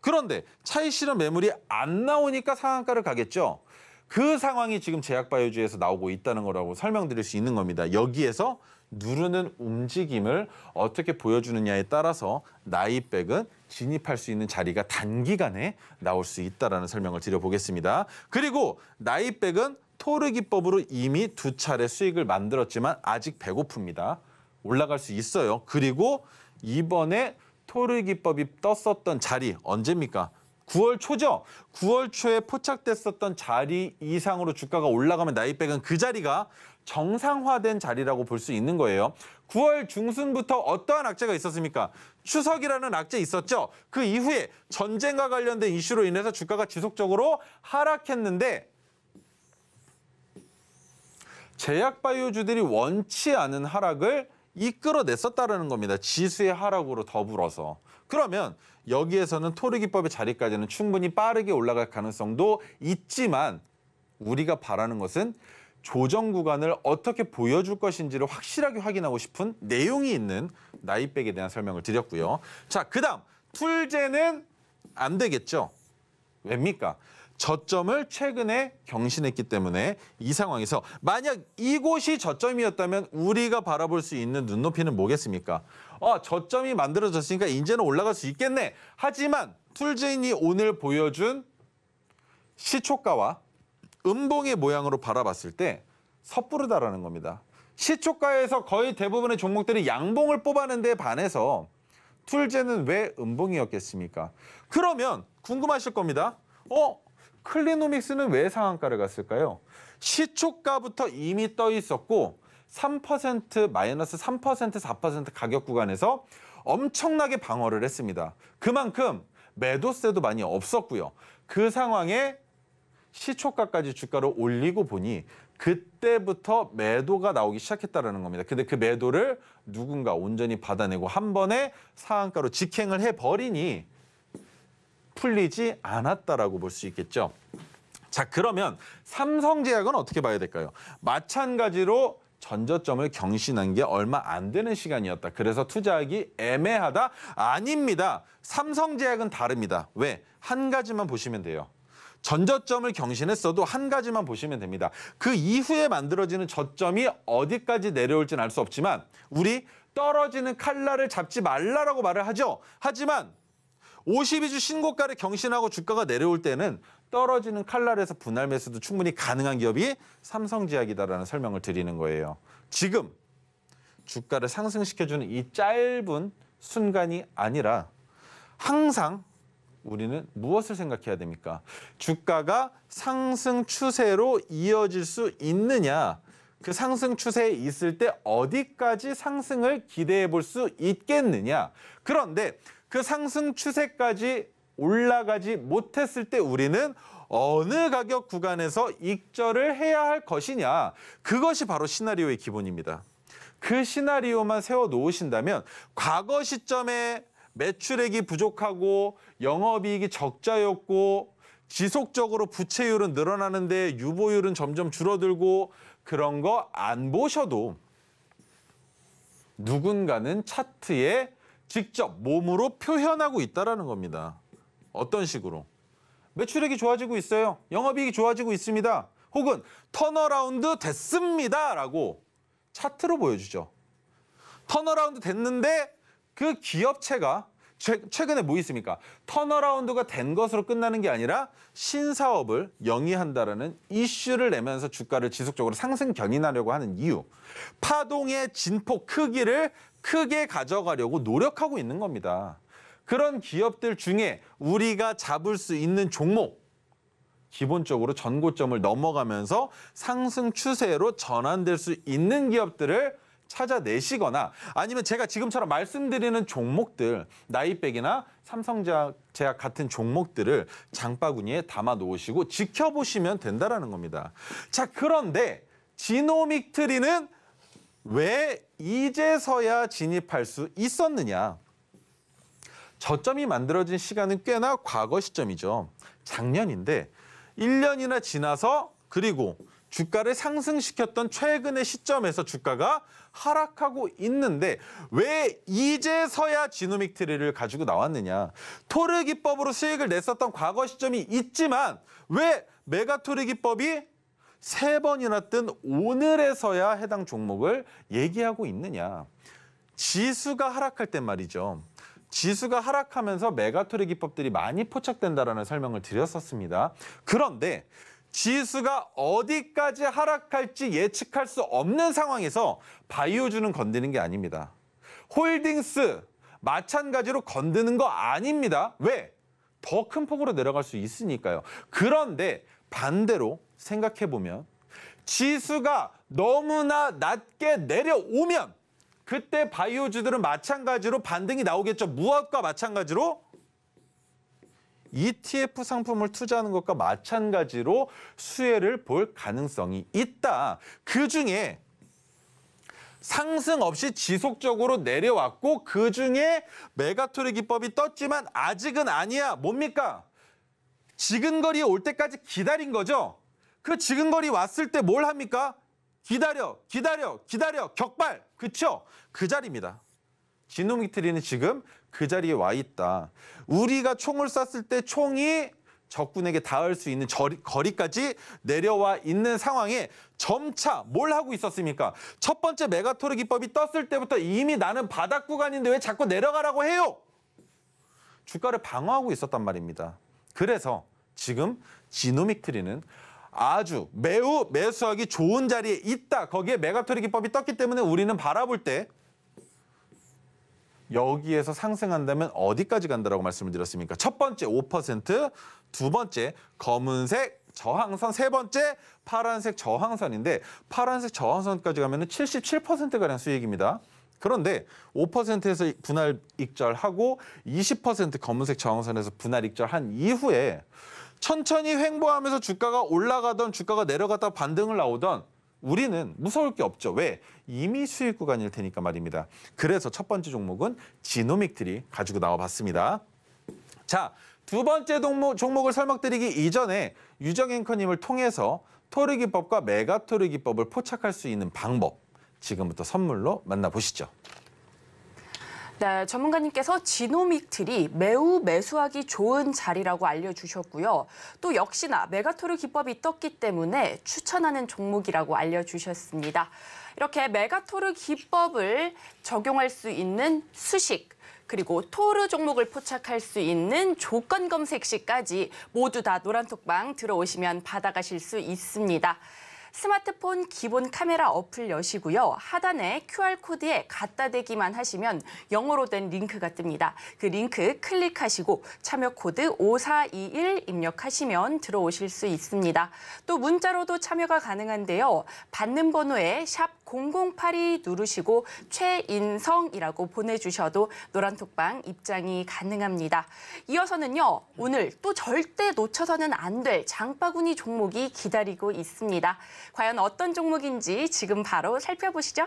S3: 그런데 차익 실현 매물이 안 나오니까 상한가를 가겠죠. 그 상황이 지금 제약바이오주에서 나오고 있다는 거라고 설명드릴 수 있는 겁니다. 여기에서 누르는 움직임을 어떻게 보여주느냐에 따라서 나이백은 진입할 수 있는 자리가 단기간에 나올 수 있다는 설명을 드려보겠습니다. 그리고 나이백은 토르 기법으로 이미 2차례 수익을 만들었지만 아직 배고픕니다. 올라갈 수 있어요. 그리고 이번에 토르 기법이 떴었던 자리 언제입니까? 9월 초죠. 9월 초에 포착됐었던 자리 이상으로 주가가 올라가면 나이백은 그 자리가 정상화된 자리라고 볼 수 있는 거예요. 9월 중순부터 어떠한 악재가 있었습니까? 추석이라는 악재 있었죠. 그 이후에 전쟁과 관련된 이슈로 인해서 주가가 지속적으로 하락했는데 제약바이오주들이 원치 않은 하락을 이끌어냈었다는 겁니다. 지수의 하락으로 더불어서. 그러면 여기에서는 토르 기법의 자리까지는 충분히 빠르게 올라갈 가능성도 있지만 우리가 바라는 것은 조정 구간을 어떻게 보여줄 것인지를 확실하게 확인하고 싶은 내용이 있는 나이백에 대한 설명을 드렸고요. 자, 그다음 툴제는 안 되겠죠. 왜입니까? 저점을 최근에 경신했기 때문에 이 상황에서 만약 이곳이 저점이었다면 우리가 바라볼 수 있는 눈높이는 뭐겠습니까? 저점이 만들어졌으니까 이제는 올라갈 수 있겠네. 하지만 툴제인이 오늘 보여준 시초가와 음봉의 모양으로 바라봤을 때 섣부르다라는 겁니다. 시초가에서 거의 대부분의 종목들이 양봉을 뽑아낸 데 반해서 툴제는 왜 음봉이었겠습니까? 그러면 궁금하실 겁니다. 클리노믹스는 왜 상한가를 갔을까요? 시초가부터 이미 떠 있었고 3%, 마이너스 3%, 4% 가격 구간에서 엄청나게 방어를 했습니다. 그만큼 매도세도 많이 없었고요. 그 상황에 시초가까지 주가를 올리고 보니 그때부터 매도가 나오기 시작했다는 겁니다. 근데 그 매도를 누군가 온전히 받아내고 한 번에 상한가로 직행을 해버리니 풀리지 않았다라고 볼 수 있겠죠. 자, 그러면 삼성제약은 어떻게 봐야 될까요? 마찬가지로 전저점을 경신한 게 얼마 안 되는 시간이었다. 그래서 투자하기 애매하다? 아닙니다. 삼성제약은 다릅니다. 왜? 한 가지만 보시면 돼요. 전저점을 경신했어도 한 가지만 보시면 됩니다. 그 이후에 만들어지는 저점이 어디까지 내려올지는 알 수 없지만 우리 떨어지는 칼날을 잡지 말라라고 말을 하죠. 하지만 52주 신고가를 경신하고 주가가 내려올 때는 떨어지는 칼날에서 분할 매수도 충분히 가능한 기업이 삼성제약이다라는 설명을 드리는 거예요. 지금 주가를 상승시켜주는 이 짧은 순간이 아니라 항상 우리는 무엇을 생각해야 됩니까? 주가가 상승 추세로 이어질 수 있느냐, 그 상승 추세에 있을 때 어디까지 상승을 기대해 볼 수 있겠느냐. 그런데 그 상승 추세까지 올라가지 못했을 때 우리는 어느 가격 구간에서 익절을 해야 할 것이냐. 그것이 바로 시나리오의 기본입니다. 그 시나리오만 세워놓으신다면 과거 시점에 매출액이 부족하고 영업이익이 적자였고 지속적으로 부채율은 늘어나는데 유보율은 점점 줄어들고 그런 거 안 보셔도 누군가는 차트에 직접 몸으로 표현하고 있다는 겁니다. 어떤 식으로? 매출액이 좋아지고 있어요. 영업이익이 좋아지고 있습니다. 혹은 턴어라운드 됐습니다. 라고 차트로 보여주죠. 턴어라운드 됐는데 그 기업체가 최근에 뭐 있습니까? 턴어라운드가 된 것으로 끝나는 게 아니라 신사업을 영위한다라는 이슈를 내면서 주가를 지속적으로 상승 견인하려고 하는 이유. 파동의 진폭 크기를 크게 가져가려고 노력하고 있는 겁니다. 그런 기업들 중에 우리가 잡을 수 있는 종목, 기본적으로 전고점을 넘어가면서 상승 추세로 전환될 수 있는 기업들을 찾아내시거나 아니면 제가 지금처럼 말씀드리는 종목들, 나이백이나 삼성제약 같은 종목들을 장바구니에 담아 놓으시고 지켜보시면 된다는 겁니다. 자, 그런데 지노믹트리는 왜 이제서야 진입할 수 있었느냐? 저점이 만들어진 시간은 꽤나 과거 시점이죠. 작년인데 1년이나 지나서 그리고 주가를 상승시켰던 최근의 시점에서 주가가 하락하고 있는데 왜 이제서야 지노믹트리를 가지고 나왔느냐. 토르 기법으로 수익을 냈었던 과거 시점이 있지만 왜 메가토르 기법이 3번이나 뜬 오늘에서야 해당 종목을 얘기하고 있느냐. 지수가 하락할 땐 말이죠. 지수가 하락하면서 메가토르 기법들이 많이 포착된다라는 설명을 드렸었습니다. 그런데 지수가 어디까지 하락할지 예측할 수 없는 상황에서 바이오주는 건드는 게 아닙니다. 홀딩스 마찬가지로 건드는 거 아닙니다. 왜? 더 큰 폭으로 내려갈 수 있으니까요. 그런데 반대로 생각해보면 지수가 너무나 낮게 내려오면 그때 바이오주들은 마찬가지로 반등이 나오겠죠. 무엇과 마찬가지로? ETF 상품을 투자하는 것과 마찬가지로 수혜를 볼 가능성이 있다. 그중에 상승 없이 지속적으로 내려왔고 그중에 메가토르 기법이 떴지만 아직은 아니야. 뭡니까? 지근거리에 올 때까지 기다린 거죠. 그 지근거리 왔을 때 뭘 합니까? 기다려, 격발. 그쵸? 그 자리입니다. 지노믹트리는 지금 그 자리에 와 있다. 우리가 총을 쐈을 때 총이 적군에게 닿을 수 있는 거리까지 내려와 있는 상황에 점차 뭘 하고 있었습니까? 첫 번째 메가토르 기법이 떴을 때부터 이미 나는 바닥 구간인데 왜 자꾸 내려가라고 해요? 주가를 방어하고 있었단 말입니다. 그래서 지금 지노믹트리는 아주 매우 매수하기 좋은 자리에 있다. 거기에 메가토르 기법이 떴기 때문에 우리는 바라볼 때 여기에서 상승한다면 어디까지 간다라고 말씀을 드렸습니까? 첫 번째 5%, 두 번째 검은색 저항선, 세 번째 파란색 저항선인데 파란색 저항선까지 가면 77%가량 수익입니다. 그런데 5%에서 분할 익절하고 20% 검은색 저항선에서 분할 익절한 이후에 천천히 횡보하면서 주가가 올라가던 주가가 내려갔다 반등을 나오던 우리는 무서울 게 없죠. 왜? 이미 수익 구간일 테니까 말입니다. 그래서 첫 번째 종목은 지노믹트리 가지고 나와봤습니다. 자, 두 번째 종목을 설명드리기 이전에 유정 앵커님을 통해서 토르 기법과 메가토르 기법을 포착할 수 있는 방법 지금부터 선물로 만나보시죠.
S2: 네, 전문가님께서 지노믹트리 매우 매수하기 좋은 자리라고 알려주셨고요. 또 역시나 메가토르 기법이 떴기 때문에 추천하는 종목이라고 알려주셨습니다. 이렇게 메가토르 기법을 적용할 수 있는 수식, 그리고 토르 종목을 포착할 수 있는 조건 검색 시까지 모두 다 노란톡방 들어오시면 받아가실 수 있습니다. 스마트폰 기본 카메라 어플 여시고요. 하단에 QR코드에 갖다 대기만 하시면 영어로 된 링크가 뜹니다. 그 링크 클릭하시고 참여 코드 5421 입력하시면 들어오실 수 있습니다. 또 문자로도 참여가 가능한데요. 받는 번호에 샵 0082 누르시고 최인성이라고 보내주셔도 노란톡방 입장이 가능합니다. 이어서는요. 오늘 또 절대 놓쳐서는 안 될 장바구니 종목이 기다리고 있습니다. 과연 어떤 종목인지 지금 바로 살펴보시죠.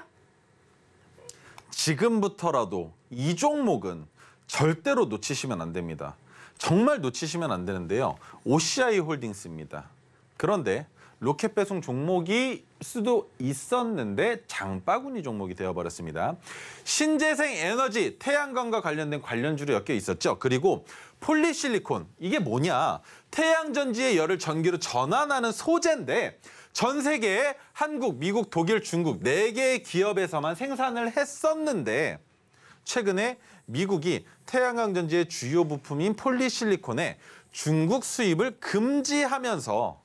S3: 지금부터라도 이 종목은 절대로 놓치시면 안 됩니다. 정말 놓치시면 안 되는데요. OCI 홀딩스입니다. 그런데 로켓 배송 종목이 수도 있었는데 장바구니 종목이 되어버렸습니다. 신재생 에너지, 태양광과 관련된 관련주로 엮여 있었죠. 그리고 폴리실리콘, 이게 뭐냐? 태양전지의 열을 전기로 전환하는 소재인데 전 세계에 한국, 미국, 독일, 중국 4개의 기업에서만 생산을 했었는데 최근에 미국이 태양광 전지의 주요 부품인 폴리실리콘의 중국 수입을 금지하면서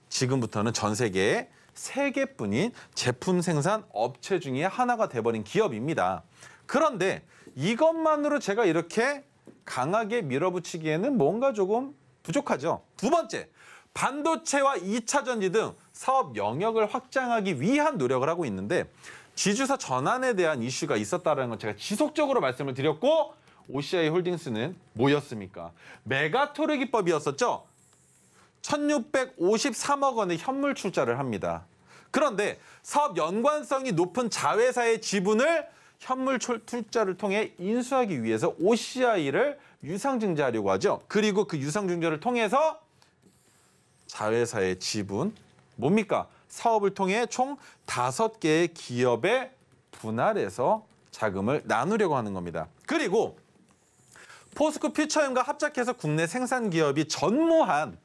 S3: 지금부터는 전 세계에 3개뿐인 제품 생산 업체 중에 하나가 돼버린 기업입니다. 그런데 이것만으로 제가 이렇게 강하게 밀어붙이기에는 뭔가 조금 부족하죠. 두 번째, 반도체와 2차 전지 등 사업 영역을 확장하기 위한 노력을 하고 있는데 지주사 전환에 대한 이슈가 있었다는 건 제가 지속적으로 말씀을 드렸고 OCI 홀딩스는 뭐였습니까? 메가토르 기법이었었죠. 1,653억 원의 현물 출자를 합니다. 그런데 사업 연관성이 높은 자회사의 지분을 현물 출자를 통해 인수하기 위해서 OCI를 유상증자하려고 하죠. 그리고 그 유상증자를 통해서 자회사의 지분, 뭡니까? 사업을 통해 총 5개의 기업에 분할해서 자금을 나누려고 하는 겁니다. 그리고 포스코 퓨처엠과 합작해서 국내 생산 기업이 전무한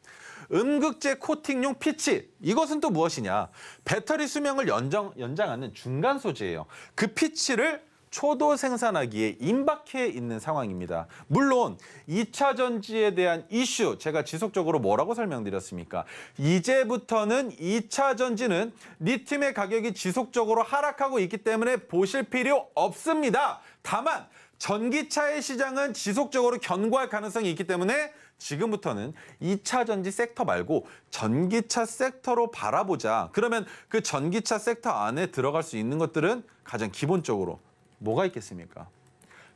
S3: 음극재 코팅용 피치, 이것은 또 무엇이냐? 배터리 수명을 연장하는 중간 소재예요. 그 피치를 초도 생산하기에 임박해 있는 상황입니다. 물론 2차 전지에 대한 이슈, 제가 지속적으로 뭐라고 설명드렸습니까? 이제부터는 2차 전지는 리튬의 가격이 지속적으로 하락하고 있기 때문에 보실 필요 없습니다. 다만 전기차의 시장은 지속적으로 견고할 가능성이 있기 때문에 지금부터는 2차 전지 섹터 말고 전기차 섹터로 바라보자. 그러면 그 전기차 섹터 안에 들어갈 수 있는 것들은 가장 기본적으로 뭐가 있겠습니까?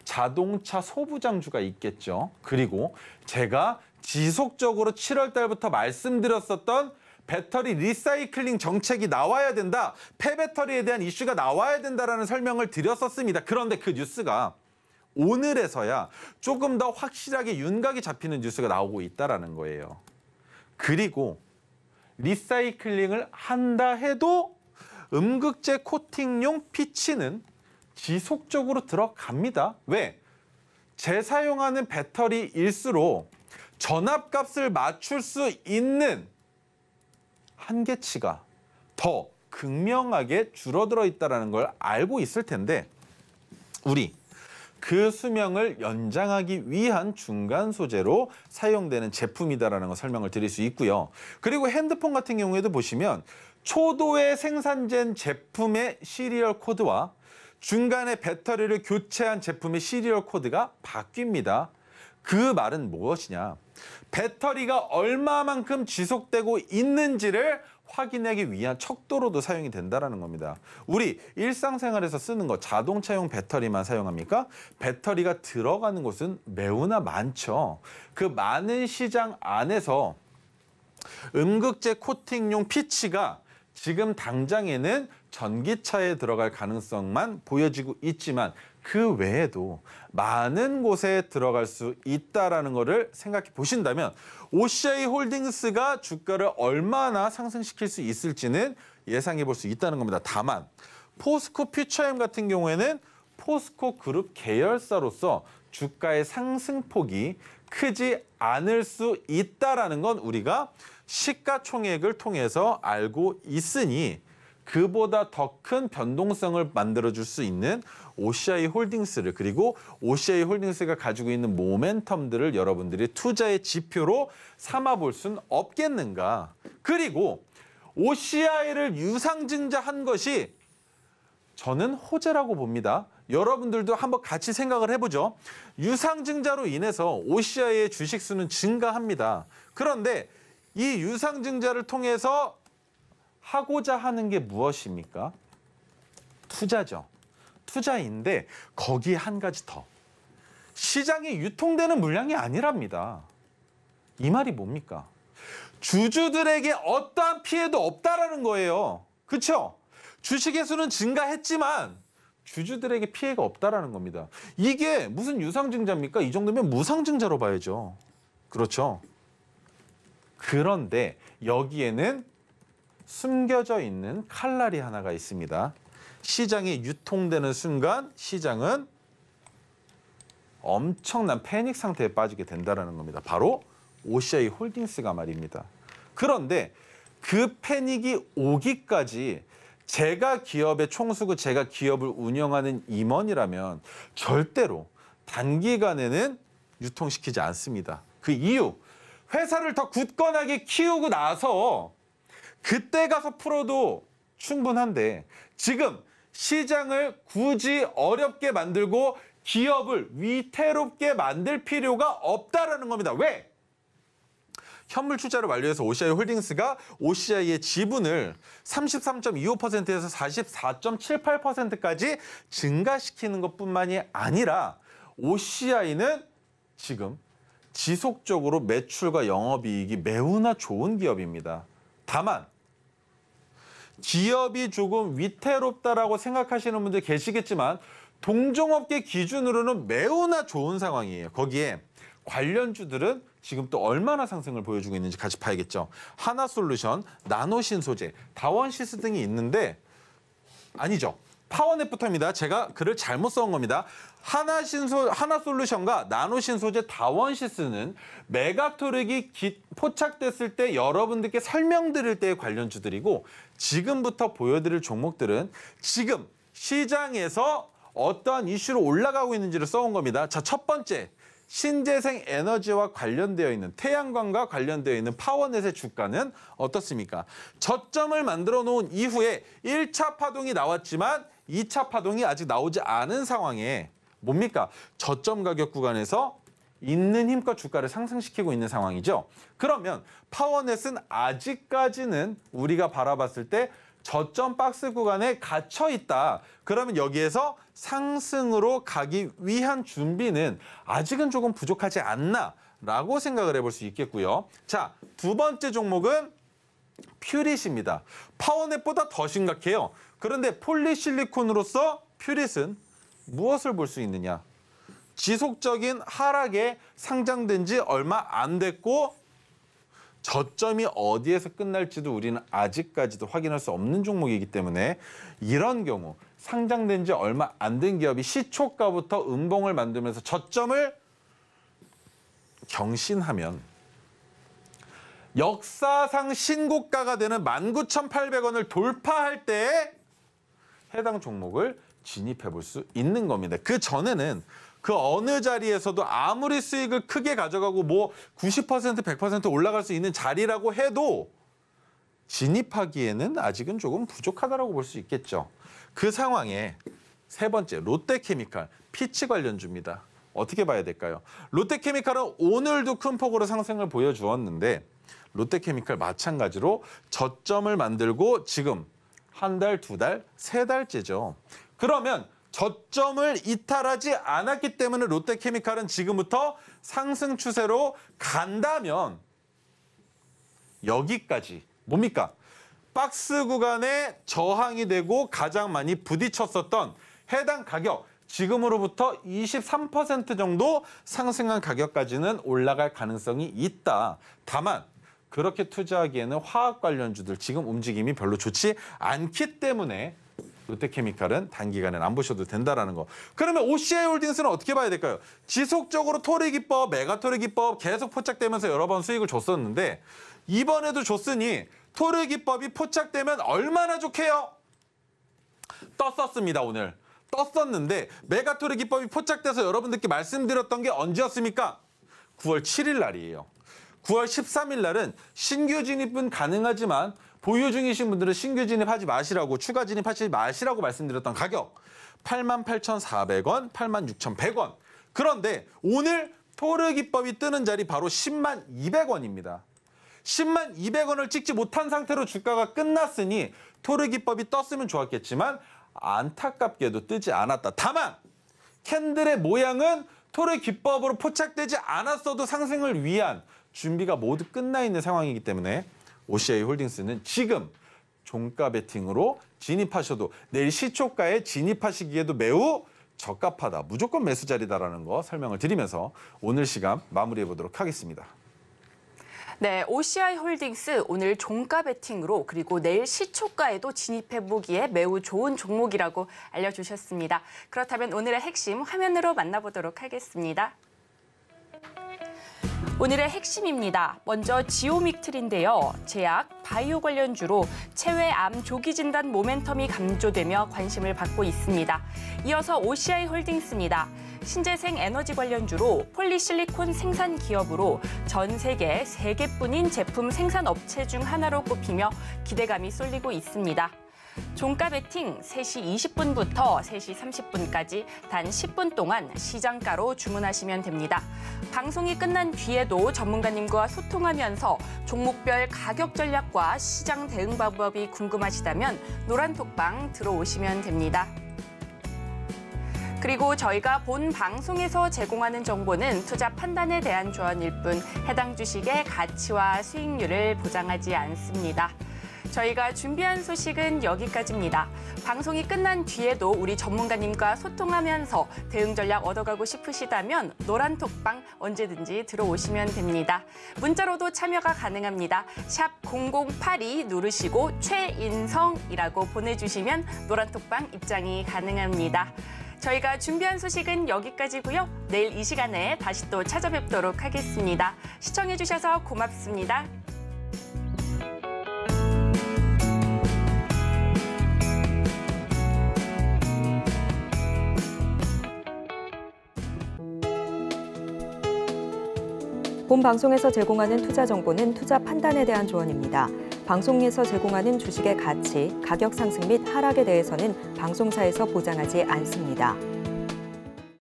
S3: 자동차 소부장주가 있겠죠. 그리고 제가 지속적으로 7월 달부터 말씀드렸었던 배터리 리사이클링 정책이 나와야 된다. 폐배터리에 대한 이슈가 나와야 된다라는 설명을 드렸었습니다. 그런데 그 뉴스가 오늘에서야 조금 더 확실하게 윤곽이 잡히는 뉴스가 나오고 있다는 거예요. 그리고 리사이클링을 한다 해도 음극재 코팅용 피치는 지속적으로 들어갑니다. 왜? 재사용하는 배터리일수록 전압값을 맞출 수 있는 한계치가 더 극명하게 줄어들어 있다는 걸 알고 있을 텐데 우리 그 수명을 연장하기 위한 중간 소재로 사용되는 제품이다라는 거 설명을 드릴 수 있고요. 그리고 핸드폰 같은 경우에도 보시면 초도에 생산된 제품의 시리얼 코드와 중간에 배터리를 교체한 제품의 시리얼 코드가 바뀝니다. 그 말은 무엇이냐? 배터리가 얼마만큼 지속되고 있는지를 확인하기 위한 척도로도 사용이 된다는 겁니다. 우리 일상생활에서 쓰는 거 자동차용 배터리만 사용합니까? 배터리가 들어가는 곳은 매우나 많죠. 그 많은 시장 안에서 음극재 코팅용 피치가 지금 당장에는 전기차에 들어갈 가능성만 보여지고 있지만 그 외에도 많은 곳에 들어갈 수 있다는 것을 생각해 보신다면 OCI 홀딩스가 주가를 얼마나 상승시킬 수 있을지는 예상해 볼 수 있다는 겁니다. 다만 포스코 퓨처엠 같은 경우에는 포스코 그룹 계열사로서 주가의 상승폭이 크지 않을 수 있다는 건 우리가 시가총액을 통해서 알고 있으니 그보다 더 큰 변동성을 만들어줄 수 있는 OCI 홀딩스를 그리고 OCI 홀딩스가 가지고 있는 모멘텀들을 여러분들이 투자의 지표로 삼아볼 수는 없겠는가. 그리고 OCI를 유상증자한 것이 저는 호재라고 봅니다. 여러분들도 한번 같이 생각을 해보죠. 유상증자로 인해서 OCI의 주식수는 증가합니다. 그런데 이 유상증자를 통해서 하고자 하는 게 무엇입니까? 투자죠. 투자인데 거기에 한 가지 더. 시장에 유통되는 물량이 아니랍니다. 이 말이 뭡니까? 주주들에게 어떠한 피해도 없다라는 거예요. 그렇죠? 주식의 수는 증가했지만 주주들에게 피해가 없다라는 겁니다. 이게 무슨 유상증자입니까? 이 정도면 무상증자로 봐야죠. 그렇죠. 그런데 여기에는 숨겨져 있는 칼날이 하나가 있습니다. 시장이 유통되는 순간 시장은 엄청난 패닉 상태에 빠지게 된다는 겁니다. 바로 OCI 홀딩스가 말입니다. 그런데 그 패닉이 오기까지 제가 기업의 총수고 제가 기업을 운영하는 임원이라면 절대로 단기간에는 유통시키지 않습니다. 그 이유, 회사를 더 굳건하게 키우고 나서 그때 가서 풀어도 충분한데 지금 시장을 굳이 어렵게 만들고 기업을 위태롭게 만들 필요가 없다라는 겁니다. 왜? 현물 투자를 완료해서 OCI 홀딩스가 OCI의 지분을 33.25%에서 44.78%까지 증가시키는 것뿐만이 아니라 OCI는 지금 지속적으로 매출과 영업이익이 매우나 좋은 기업입니다. 다만 기업이 조금 위태롭다라고 생각하시는 분들 계시겠지만 동종업계 기준으로는 매우나 좋은 상황이에요. 거기에 관련주들은 지금 또 얼마나 상승을 보여주고 있는지 같이 봐야겠죠. 하나솔루션, 나노신소재, 다원시스 등이 있는데 아니죠. 파워넷부터입니다. 제가 글을 잘못 써온 겁니다. 하나솔루션과 나노신소재, 다원시스는 메가토르기 포착됐을 때 여러분들께 설명드릴 때의 관련주들이고 지금부터 보여드릴 종목들은 지금 시장에서 어떠한 이슈로 올라가고 있는지를 써온 겁니다. 자, 첫 번째. 신재생 에너지와 관련되어 있는 태양광과 관련되어 있는 파워넷의 주가는 어떻습니까? 저점을 만들어 놓은 이후에 1차 파동이 나왔지만 2차 파동이 아직 나오지 않은 상황에 뭡니까? 저점 가격 구간에서 있는 힘껏 주가를 상승시키고 있는 상황이죠. 그러면 파워넷은 아직까지는 우리가 바라봤을 때 저점 박스 구간에 갇혀 있다. 그러면 여기에서 상승으로 가기 위한 준비는 아직은 조금 부족하지 않나라고 생각을 해볼 수 있겠고요. 자, 두 번째 종목은 퓨릿입니다. 파워넷보다 더 심각해요. 그런데 폴리실리콘으로서 퓨릿은 무엇을 볼 수 있느냐? 지속적인 하락에 상장된 지 얼마 안 됐고 저점이 어디에서 끝날지도 우리는 아직까지도 확인할 수 없는 종목이기 때문에 이런 경우 상장된 지 얼마 안 된 기업이 시초가부터 음봉을 만들면서 저점을 경신하면 역사상 신고가가 되는 19,800원을 돌파할 때 해당 종목을 진입해 볼 수 있는 겁니다. 그 전에는 그 어느 자리에서도 아무리 수익을 크게 가져가고 뭐 90%, 100% 올라갈 수 있는 자리라고 해도 진입하기에는 아직은 조금 부족하다고 볼 수 있겠죠. 그 상황에 세 번째, 롯데케미칼, 피치 관련주입니다. 어떻게 봐야 될까요? 롯데케미칼은 오늘도 큰 폭으로 상승을 보여주었는데 롯데케미칼 마찬가지로 저점을 만들고 지금 한 달, 두 달, 세 달째죠. 그러면 저점을 이탈하지 않았기 때문에 롯데케미칼은 지금부터 상승 추세로 간다면 여기까지 뭡니까? 박스 구간에 저항이 되고 가장 많이 부딪혔었던 해당 가격 지금으로부터 23% 정도 상승한 가격까지는 올라갈 가능성이 있다. 다만 그렇게 투자하기에는 화학 관련주들 지금 움직임이 별로 좋지 않기 때문에 롯데케미칼은 단기간엔 안 보셔도 된다라는 거. 그러면 OCI 홀딩스는 어떻게 봐야 될까요? 지속적으로 토르기법, 메가토르기법 계속 포착되면서 여러 번 수익을 줬었는데 이번에도 줬으니 토르기법이 포착되면 얼마나 좋게요? 떴었습니다, 오늘. 떴었는데 메가토르기법이 포착돼서 여러분들께 말씀드렸던 게 언제였습니까? 9월 7일 날이에요. 9월 13일 날은 신규 진입은 가능하지만 보유 중이신 분들은 신규 진입하지 마시라고 추가 진입하지 마시라고 말씀드렸던 가격 88,400원, 86,100원. 그런데 오늘 토르기법이 뜨는 자리 바로 102,000원입니다. 102,000원을 찍지 못한 상태로 주가가 끝났으니 토르기법이 떴으면 좋았겠지만 안타깝게도 뜨지 않았다. 다만 캔들의 모양은 토르기법으로 포착되지 않았어도 상승을 위한 준비가 모두 끝나 있는 상황이기 때문에 OCI 홀딩스는 지금 종가 베팅으로 진입하셔도 내일 시초가에 진입하시기에도 매우 적합하다. 무조건 매수 자리다라는 거 설명을 드리면서 오늘 시간 마무리해 보도록 하겠습니다.
S2: 네, OCI 홀딩스 오늘 종가 베팅으로 그리고 내일 시초가에도 진입해보기에 매우 좋은 종목이라고 알려주셨습니다. 그렇다면 오늘의 핵심 화면으로 만나보도록 하겠습니다. 오늘의 핵심입니다. 먼저 지오믹틀인데요. 제약, 바이오 관련주로 체외암 조기 진단 모멘텀이 감소되며 관심을 받고 있습니다. 이어서 OCI 홀딩스입니다. 신재생 에너지 관련주로 폴리실리콘 생산 기업으로 전 세계 3개뿐인 제품 생산 업체 중 하나로 꼽히며 기대감이 쏠리고 있습니다. 종가 베팅 3시 20분부터 3시 30분까지 단 10분 동안 시장가로 주문하시면 됩니다. 방송이 끝난 뒤에도 전문가님과 소통하면서 종목별 가격 전략과 시장 대응 방법이 궁금하시다면 노란톡방 들어오시면 됩니다. 그리고 저희가 본 방송에서 제공하는 정보는 투자 판단에 대한 조언일 뿐 해당 주식의 가치와 수익률을 보장하지 않습니다. 저희가 준비한 소식은 여기까지입니다. 방송이 끝난 뒤에도 우리 전문가님과 소통하면서 대응 전략 얻어가고 싶으시다면 노란톡방 언제든지 들어오시면 됩니다. 문자로도 참여가 가능합니다. 샵 0082 누르시고 최인성이라고 보내주시면 노란톡방 입장이 가능합니다. 저희가 준비한 소식은 여기까지고요. 내일 이 시간에 다시 또 찾아뵙도록 하겠습니다. 시청해주셔서 고맙습니다.
S1: 본 방송에서 제공하는 투자 정보는 투자 판단에 대한 조언입니다. 방송에서 제공하는 주식의 가치, 가격 상승 및 하락에 대해서는 방송사에서 보장하지 않습니다.